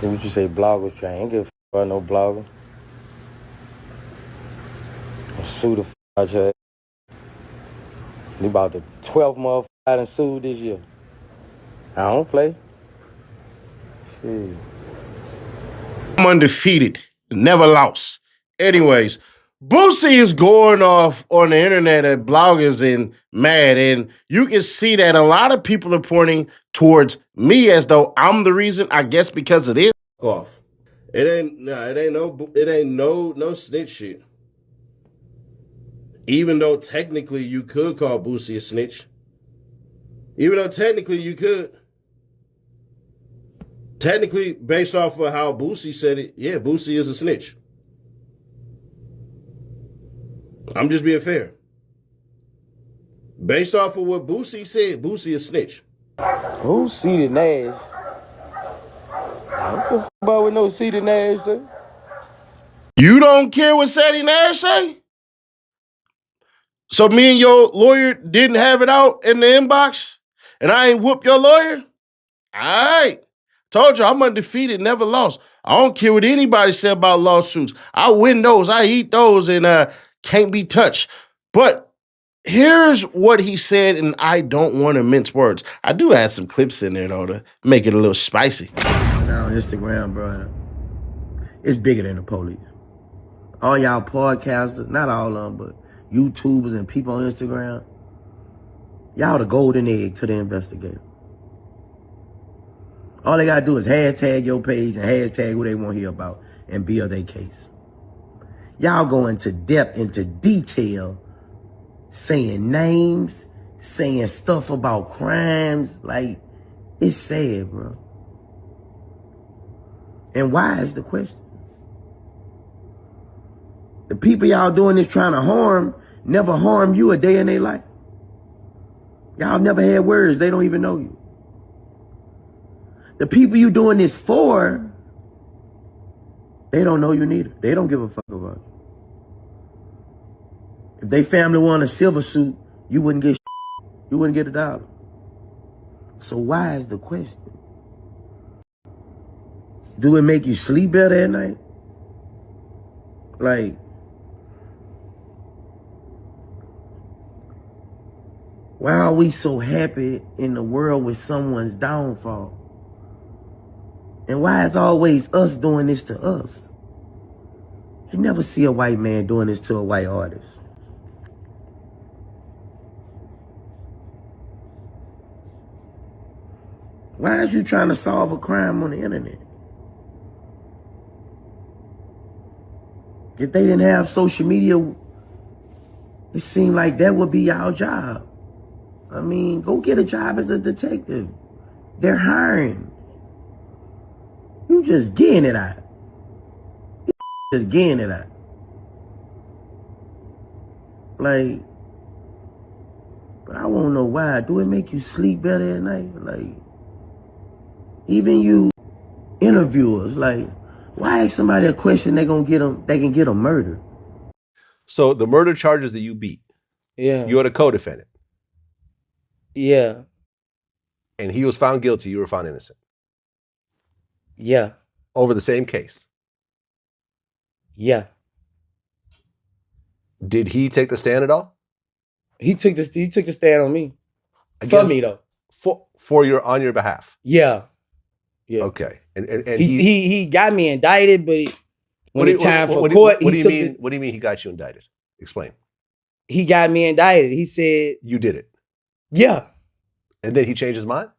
Then what you say, blogger? I ain't give a fuck about no blogger. I'll sue the fuck out your ass. You about the 12th motherfucker I done sued this year. I don't play. Shit. I'm undefeated, never lost. Anyways, Boosie is going off on the internet at bloggers and mad, and you can see that a lot of people are pointing towards me as though I'm the reason. I guess because it is off. It ain't no snitch shit. Even though technically you could call Boosie a snitch. Even though technically you could. Technically, based off of how Boosie said it, yeah, Boosie is a snitch. I'm just being fair. Based off of what Boosie said, Boosie is a snitch. Who Ceddy Nash? I don't give a fuck about what no Ceddy Nash say. You don't care what Ceddy Nash say? So me and your lawyer didn't have it out in the inbox? And I ain't whooped your lawyer? All right. Told you, I'm undefeated, never lost. I don't care what anybody said about lawsuits. I win those, I eat those, and can't be touched. But here's what he said, and I don't want to mince words. I do add some clips in there, though, to make it a little spicy. Now, Instagram, bro, it's bigger than the police. All y'all podcasters, not all of them, but YouTubers and people on Instagram, y'all the golden egg to the investigator. All they gotta do is hashtag your page and hashtag who they want to hear about and build their case. Y'all go into depth, into detail, saying names, saying stuff about crimes. Like, it's sad, bro. And why is the question? The people y'all doing this trying to harm never harm you a day in their life. Y'all never had words. They don't even know you. The people you doing this for, they don't know you neither. They don't give a fuck about you. If they family won a silver suit, you wouldn't get you wouldn't get $1. So why is the question? Do it make you sleep better at night? Like, why are we so happy in the world with someone's downfall? And why is always us doing this to us? You never see a white man doing this to a white artist. Why is you trying to solve a crime on the internet? If they didn't have social media, it seemed like that would be our job. I mean, go get a job as a detective. They're hiring. You just getting it out. You just getting it out. Like, but I won't know why. Do it make you sleep better at night? Like, even you interviewers, like, why ask somebody a question they can get them murdered? So the murder charges that you beat, Yeah. you're the co-defendant. Yeah. And he was found guilty, you were found innocent. Yeah. Over the same case. Yeah. Did he take the stand at all? He took the stand on me. For me though. On your behalf. Yeah. Yeah. Okay. And he got me indicted, but when it's time for court, what do you mean he got you indicted? Explain. He got me indicted. He said you did it. Yeah. And then he changed his mind?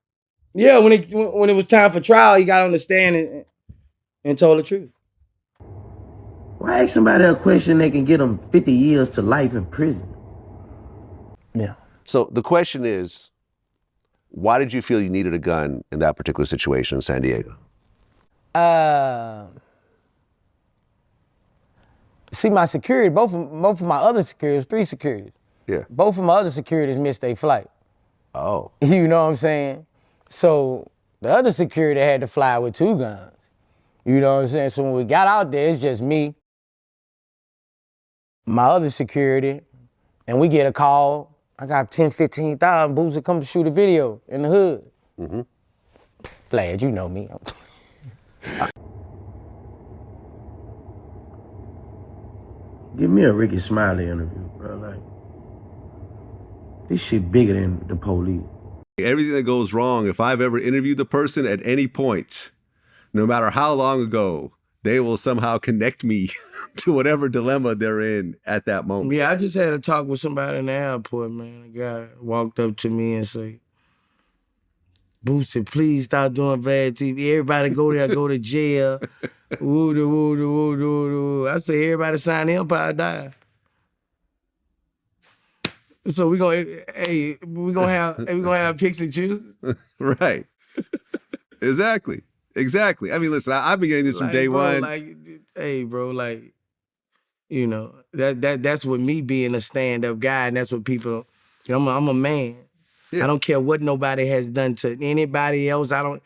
Yeah, when it was time for trial, he got on the stand and told the truth. Why ask somebody a question they can get them 50 years to life in prison? Yeah. So the question is, why did you feel you needed a gun in that particular situation in San Diego? See, my security, both of my other securities, 3 securities. Yeah. Both of my other securities missed their flight. Oh. You know what I'm saying? So the other security had to fly with 2 guns. You know what I'm saying? So when we got out there, it's just me, my other security, and we get a call. I got 10, 15,000 Boosie come to shoot a video in the hood. Mm-hmm. Vlad, you know me. Give me a Ricky Smiley interview, bro. Like, this shit bigger than the police. Everything that goes wrong, if I've ever interviewed the person at any point, no matter how long ago, they will somehow connect me to whatever dilemma they're in at that moment. Yeah, I just had a talk with somebody in the airport, man. A guy walked up to me and said, Boosie, please stop doing bad TV. Everybody go there, go to jail. Woo, woo, woo, woo, woo. I say everybody sign the Empire die. So we gonna have picks and choose. Right. Exactly. I mean, listen, I've been getting this from day one. That's what me being a stand-up guy, and that's what people. I'm a man. Yeah. I don't care what nobody has done to anybody else. I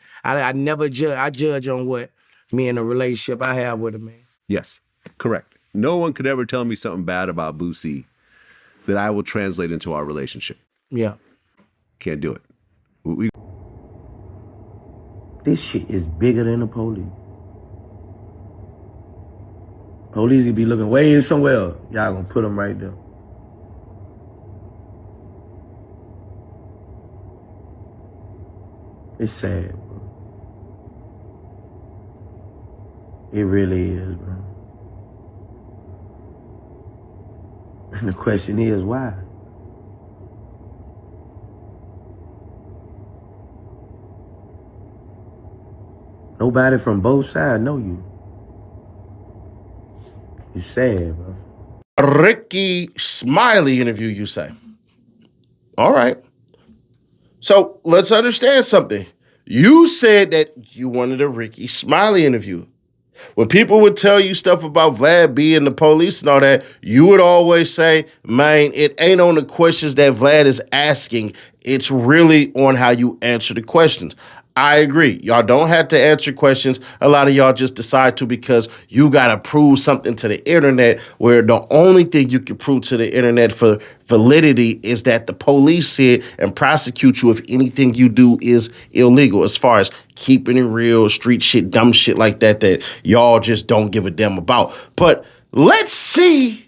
never judge. I judge on what me in a relationship I have with a man. Yes, correct. No one could ever tell me something bad about Boosie that I will translate into our relationship. Yeah. Can't do it. This shit is bigger than the police. Police could be looking way in somewhere else. Y'all gonna put them right there. It's sad, bro. It really is, bro. And the question is, why? Nobody from both sides know you. It's sad, bro. Ricky Smiley interview, you say? All right. So let's understand something. You said that you wanted a Ricky Smiley interview. When people would tell you stuff about Vlad being the police and all that, you would always say, man, it ain't on the questions that Vlad is asking. It's really on how you answer the questions. I agree. Y'all don't have to answer questions. A lot of y'all just decide to because you got to prove something to the internet where the only thing you can prove to the internet for validity is that the police said and prosecute you if anything you do is illegal, as far as keeping it real, street shit, dumb shit like that y'all just don't give a damn about. But let's see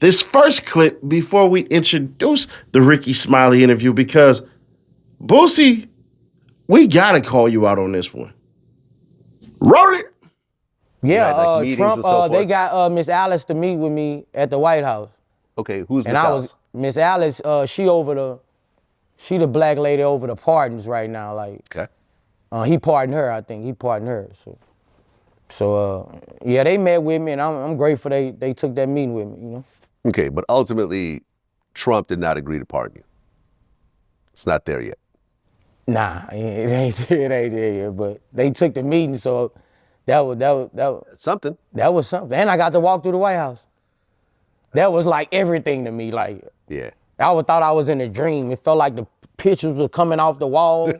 this first clip before we introduce the Ricky Smiley interview, because Boosie, we gotta call you out on this one. Roll it. Yeah, like Trump, and so forth? they got Miss Alice to meet with me at the White House. Okay, who's Miss And Alice? Miss Alice, she the black lady over the pardons right now. Like, Okay. He pardoned her, I think. He pardoned her. So yeah, they met with me, and I'm grateful they took that meeting with me, you know? Okay, but ultimately, Trump did not agree to pardon you. It's not there yet. Nah, it ain't there yet, but they took the meeting, so that was Something. That was something. And I got to walk through the White House. That was like everything to me. Like, Yeah. I thought I was in a dream. It felt like the pictures were coming off the wall.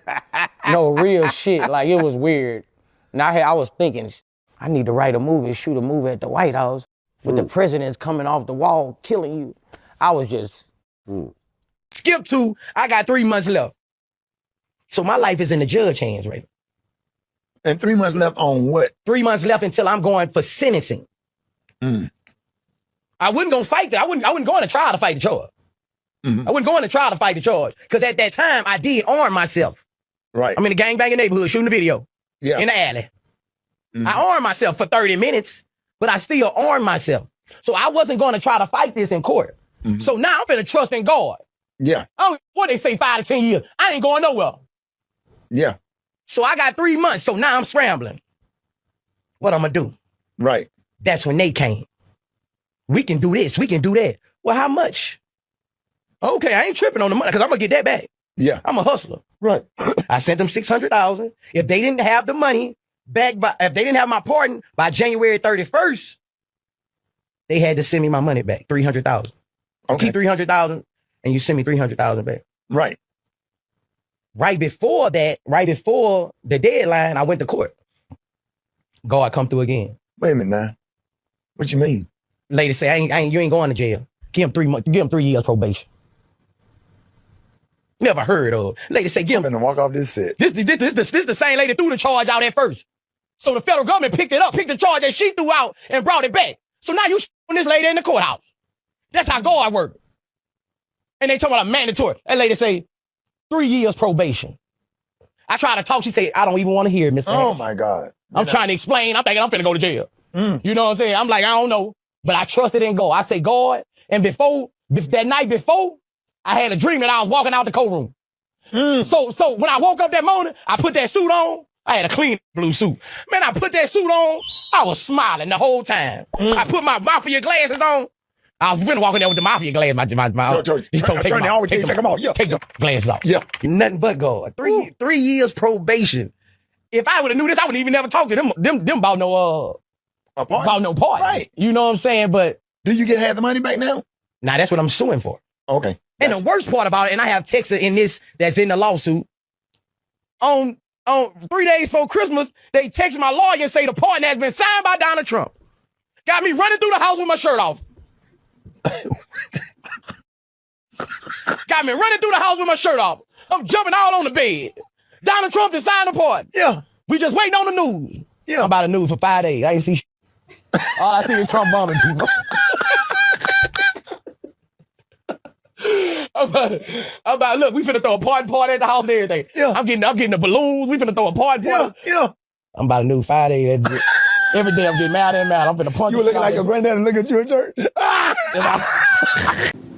No, real shit. Like, it was weird. And I was thinking, I need to write a movie, shoot a movie at the White House with the presidents coming off the wall, killing you. I was just... Skip to, I got 3 months left. So my life is in the judge hands right now. And 3 months left on what? 3 months left until I'm going for sentencing. I wasn't gonna fight that. I wasn't going to trial to fight the charge. I wasn't going to trial to fight the charge. Because at that time, I did arm myself. Right. I'm in the gangbanging neighborhood shooting a video. Yeah. In the alley. I armed myself for 30 minutes, but I still armed myself. So I wasn't going to try to fight this in court. So now I'm finna trust in God. Yeah. What they say, 5 to 10 years. I ain't going nowhere. Yeah. So I got 3 months, so now I'm scrambling. What I'm gonna do? Right. That's when they came. We can do this, we can do that. Well, how much? Okay, I ain't tripping on the money, because I'm gonna get that back. Yeah. I'm a hustler. Right. I sent them $600,000. If they didn't have the money back if they didn't have my pardon by January 31st, they had to send me my money back, $300,000. Okay. Keep $300,000 and you send me $300,000 back. Right. Right before that, right before the deadline, I went to court. God come through again. Wait a minute now. What you mean? Lady say, you ain't going to jail. Give him 3 months, give him 3 years probation. Never heard of. Lady say, give him. I'm finna walk off this set. This the same lady threw the charge out at first. So the federal government picked it up, picked the charge that she threw out and brought it back. So now you on this lady in the courthouse. That's how guard work. And they talk about a mandatory. That lady say 3 years probation. I try to talk. She say, I don't even want to hear it, Mr. Oh Nash. my God. I'm trying to explain. I'm thinking I'm finna go to jail. You know what I'm saying? I'm like, I don't know. But I trusted in God. I say, God. And that night before, I had a dream that I was walking out the courtroom. So when I woke up that morning, I put that suit on. I had a clean blue suit. Man, I put that suit on. I was smiling the whole time. I put my mafia glasses on. I was finna walk in there with the mafia glasses. He told take them off. Take the glasses off. Yeah. Nothing but God. Three years probation. If I would have knew this, I would even never talk to them about no part. Right. You know what I'm saying? But Do you get half the money back now? now that's what I'm suing for. Okay. And the worst part about it, and I have text in this that's in the lawsuit. On 3 days before Christmas, they text my lawyer and say the pardon has been signed by Donald Trump. Got me running through the house with my shirt off. Got me running through the house with my shirt off. I'm jumping all on the bed. Donald Trump just signed the pardon. Yeah. We just waiting on the news. Yeah. I'm about the news for 5 days. I ain't see all I see is Trump bombing people. I'm about, look, we finna throw a party at the house and everything. Yeah. I'm getting the balloons. We finna throw a party. Yeah. I'm about to do 5 days. Every day I'm getting mad. I'm finna punch You were looking like your granddad and look at you in church.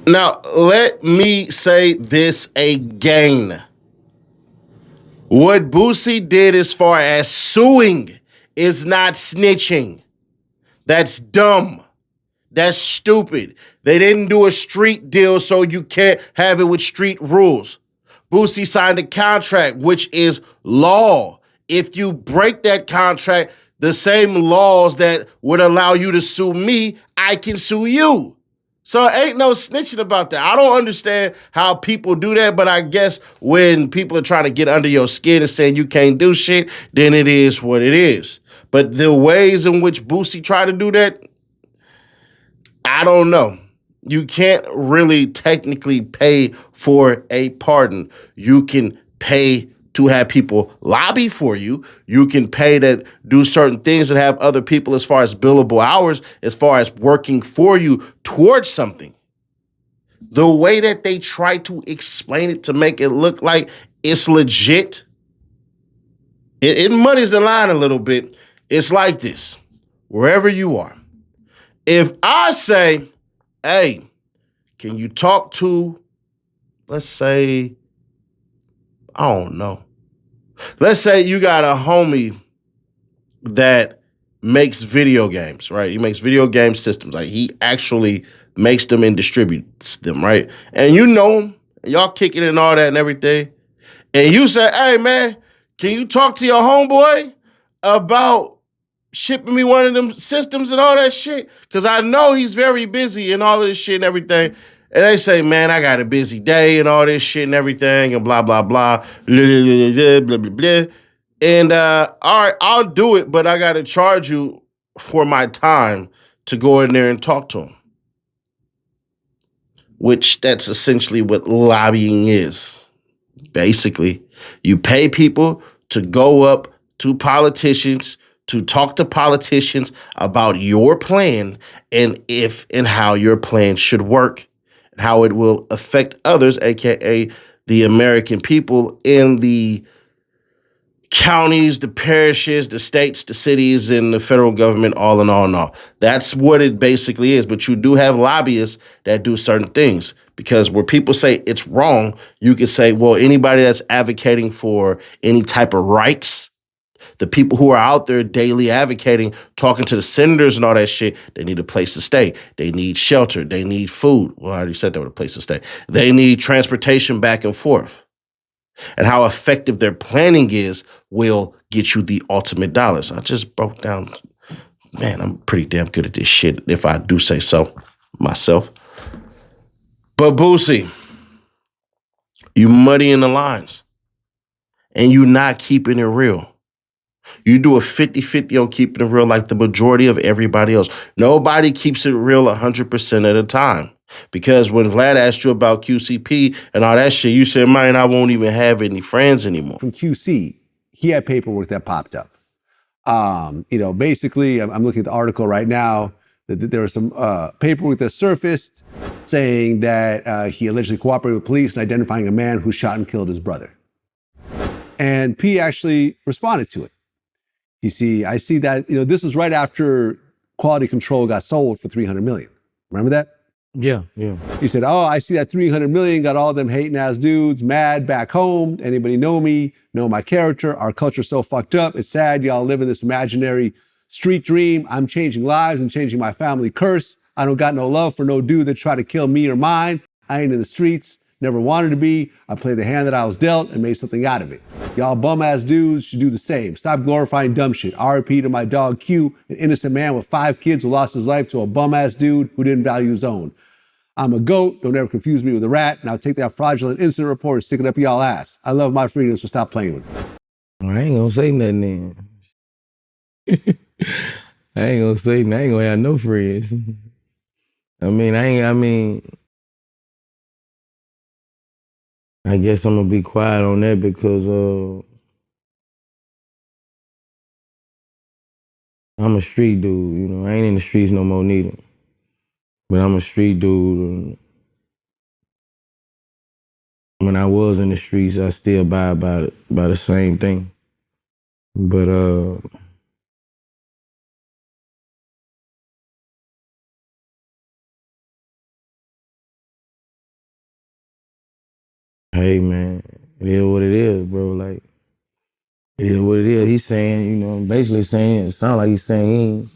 Now, let me say this again. What Boosie did as far as suing is not snitching. That's dumb. That's stupid. They didn't do a street deal, so you can't have it with street rules. Boosie signed a contract, which is law. If you break that contract, the same laws that would allow you to sue me, I can sue you. So ain't no snitching about that. I don't understand how people do that, but I guess when people are trying to get under your skin and saying you can't do shit, then it is what it is. But the ways in which Boosie tried to do that, I don't know. You can't really technically pay for a pardon. You can pay to have people lobby for you. You can pay to do certain things that have other people as far as billable hours, as far as working for you towards something. The way that they try to explain it to make it look like it's legit, it muddies the line a little bit. It's like this. Wherever you are, if I say, hey, can you talk to, let's say, I don't know. Let's say you got a homie that makes video games, right? He makes video game systems. Like he actually makes them and distributes them, right? And you know him, and y'all kicking and all that and everything. And you say, hey, man, can you talk to your homeboy about shipping me one of them systems and all that shit? Because I know he's very busy and all of this shit and everything. And they say, man, I got a busy day and all this shit and everything and blah, blah, blah, blah, blah, blah, blah. And all right, I'll do it, but I got to charge you for my time to go in there and talk to him. Which that's essentially what lobbying is. Basically, you pay people to go up to politicians, to talk to politicians about your plan and if and how your plan should work, and how it will affect others, aka the American people in the counties, the parishes, the states, the cities, and the federal government, all in all and all. That's what it basically is. But you do have lobbyists that do certain things, because where people say it's wrong, you could say, well, anybody that's advocating for any type of rights, the people who are out there daily advocating, talking to the senators and all that shit, they need a place to stay. They need shelter. They need food. Well, I already said they were a place to stay. They need transportation back and forth. And how effective their planning is will get you the ultimate dollars. I just broke down. Man, I'm pretty damn good at this shit, if I do say so myself. But Boosie, you muddying the lines. And you not keeping it real. You do a 50-50 on keeping it real like the majority of everybody else. Nobody keeps it real 100% at a time. Because when Vlad asked you about QCP and all that shit, you said, man, I won't even have any friends anymore. From QC, he had paperwork that popped up. Basically, I'm looking at the article right now. There was some paperwork that surfaced saying that he allegedly cooperated with police in identifying a man who shot and killed his brother. And P actually responded to it. You see, I see that, this was right after Quality Control got sold for $300 million. Remember that? Yeah. He said, oh, I see that $300 million got all them hating ass dudes mad back home. Anybody know me, know my character. Our culture's so fucked up. It's sad y'all live in this imaginary street dream. I'm changing lives and changing my family curse. I don't got no love for no dude that try to kill me or mine. I ain't in the streets. Never wanted to be. I played the hand that I was dealt and made something out of it. Y'all bum ass dudes should do the same. Stop glorifying dumb shit. RIP to my dog Q, an innocent man with 5 kids who lost his life to a bum ass dude who didn't value his own. I'm a goat. Don't ever confuse me with a rat. And I'll take that fraudulent incident report and stick it up y'all ass. I love my freedom, so stop playing with it. I ain't gonna say nothing then. I ain't gonna say nothing. I ain't gonna have no friends. I guess I'm gonna be quiet on that because I'm a street dude, I ain't in the streets no more neither. But I'm a street dude. And when I was in the streets, I still by the same thing. But hey man, it is what it is, bro. Like, it is what it is. He's saying, basically saying, it sounds like he's saying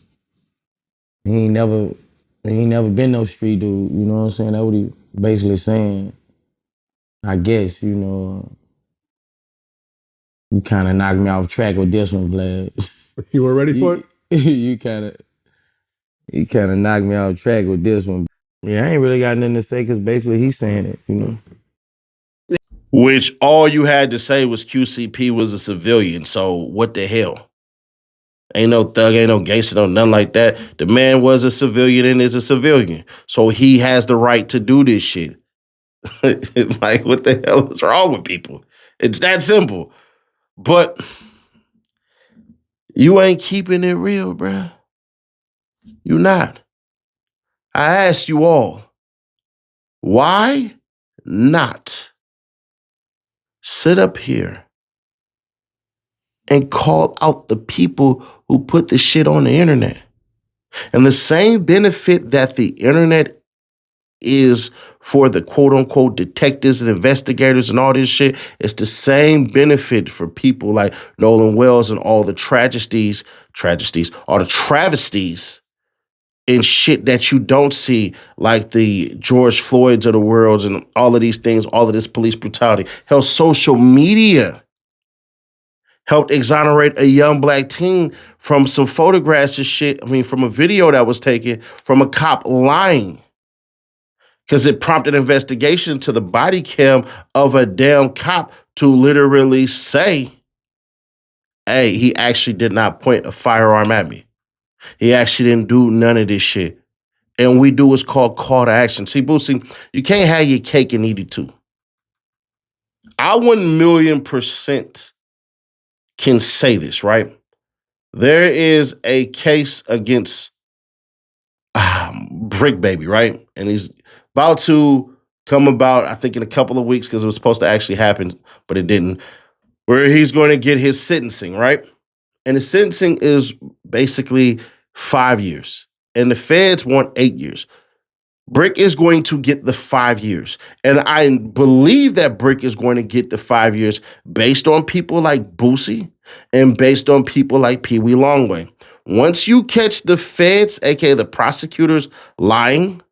he ain't never been no street dude, you know what I'm saying? That's what he basically saying. I guess, you kind of knocked me off track with this one, Vlad. You were ready for it? You kind of knocked me off track with this one. Yeah, I ain't really got nothing to say because basically he's saying it, Which all you had to say was QCP was a civilian. So what the hell? Ain't no thug, ain't no gangster, no nothing like that. The man was a civilian and is a civilian. So he has the right to do this shit. Like, what the hell is wrong with people? It's that simple. But you ain't keeping it real, bruh. You not. I asked you all, why not sit up here and call out the people who put the shit on the internet? And the same benefit that the internet is for the quote unquote detectives and investigators and all this shit, it's the same benefit for people like Nolan Wells and all the all the travesties and shit that you don't see, like the George Floyds of the world and all of these things, all of this police brutality. Hell, social media helped exonerate a young black teen from some photographs and shit. From a video that was taken from a cop lying. Because it prompted investigation to the body cam of a damn cop to literally say, hey, he actually did not point a firearm at me. He actually didn't do none of this shit. And we do what's called call to action. See, Boosie, you can't have your cake and eat it too. I 1,000,000% can say this, right? There is a case against Brick Baby, right? And he's about to come about, I think, in a couple of weeks because it was supposed to actually happen, but it didn't, where he's going to get his sentencing, right? And the sentencing is basically 5 years. And the feds want 8 years. Brick is going to get the 5 years. And I believe that Brick is going to get the 5 years based on people like Boosie and based on people like Pee Wee Longway. Once you catch the feds, aka the prosecutors, lying,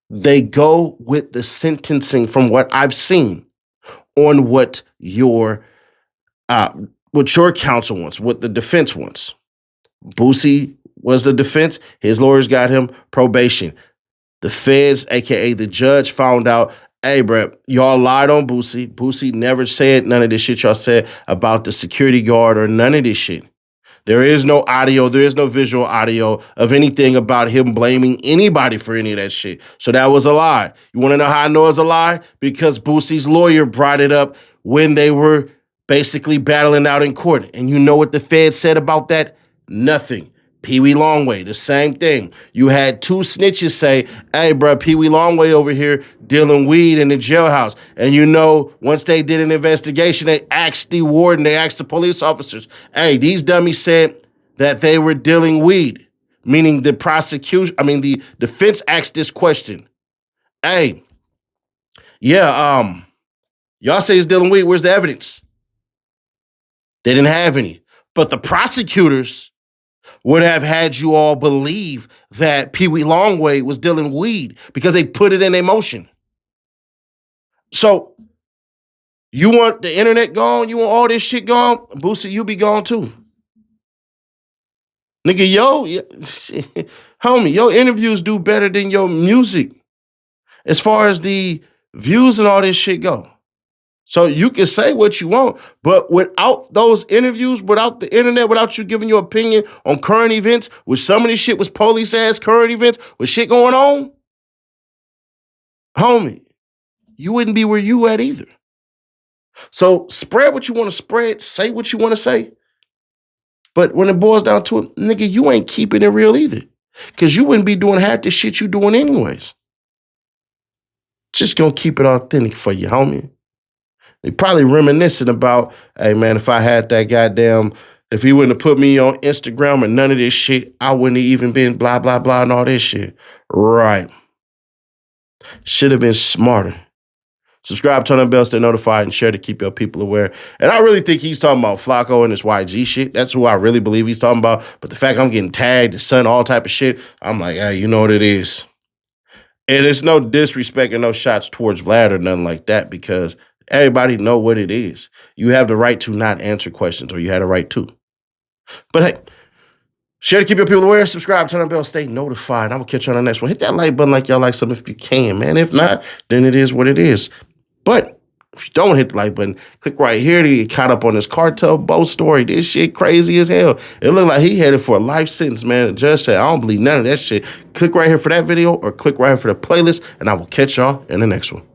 they go with the sentencing from what I've seen on what your counsel wants, what the defense wants. Boosie was the defense. His lawyers got him probation. The feds, aka the judge, found out, hey, bro, y'all lied on Boosie. Boosie never said none of this shit y'all said about the security guard or none of this shit. There is no audio, there is no visual audio of anything about him blaming anybody for any of that shit. So that was a lie. You want to know how I know it's a lie? Because Boosie's lawyer brought it up when they were basically battling out in court. And you know what the feds said about that? Nothing. Pee Wee Longway, the same thing. You had two snitches say, hey, bro, Pee Wee Longway over here dealing weed in the jailhouse. And you know, once they did an investigation, they asked the warden, they asked the police officers, hey, these dummies said that they were dealing weed. Meaning the the defense asked this question. Hey, yeah, y'all say he's dealing weed. Where's the evidence? They didn't have any. But the prosecutors would have had you all believe that Pee Wee Longway was dealing weed because they put it in a motion. So you want the internet gone? You want all this shit gone? Boosie, you be gone too. Nigga, homie, your interviews do better than your music as far as the views and all this shit go. So you can say what you want, but without those interviews, without the internet, without you giving your opinion on current events, which some of this shit was police-ass current events with shit going on, homie, you wouldn't be where you at either. So spread what you want to spread, say what you want to say. But when it boils down to it, nigga, you ain't keeping it real either. Because you wouldn't be doing half the shit you doing anyways. Just gonna keep it authentic for you, homie. They probably reminiscing about, hey man, if I had that goddamn, if he wouldn't have put me on Instagram or none of this shit, I wouldn't have even been blah, blah, blah and all this shit. Right. Should have been smarter. Subscribe, turn on the bell, stay notified, and share to keep your people aware. And I really think he's talking about Flacco and this YG shit. That's who I really believe he's talking about. But the fact I'm getting tagged, the son, all type of shit, I'm like, hey, you know what it is. And it's no disrespect and no shots towards Vlad or nothing like that because everybody know what it is. You have the right to not answer questions, or you had a right to. But hey, share to keep your people aware. Subscribe, turn on the bell, stay notified. I'm going to catch you on the next one. Hit that like button like y'all like something if you can, man. If not, then it is what it is. But if you don't hit the like button, click right here to get caught up on this cartel boat story. This shit crazy as hell. It looked like he headed for a life sentence, man. The judge said, I don't believe none of that shit. Click right here for that video or click right here for the playlist, and I will catch y'all in the next one.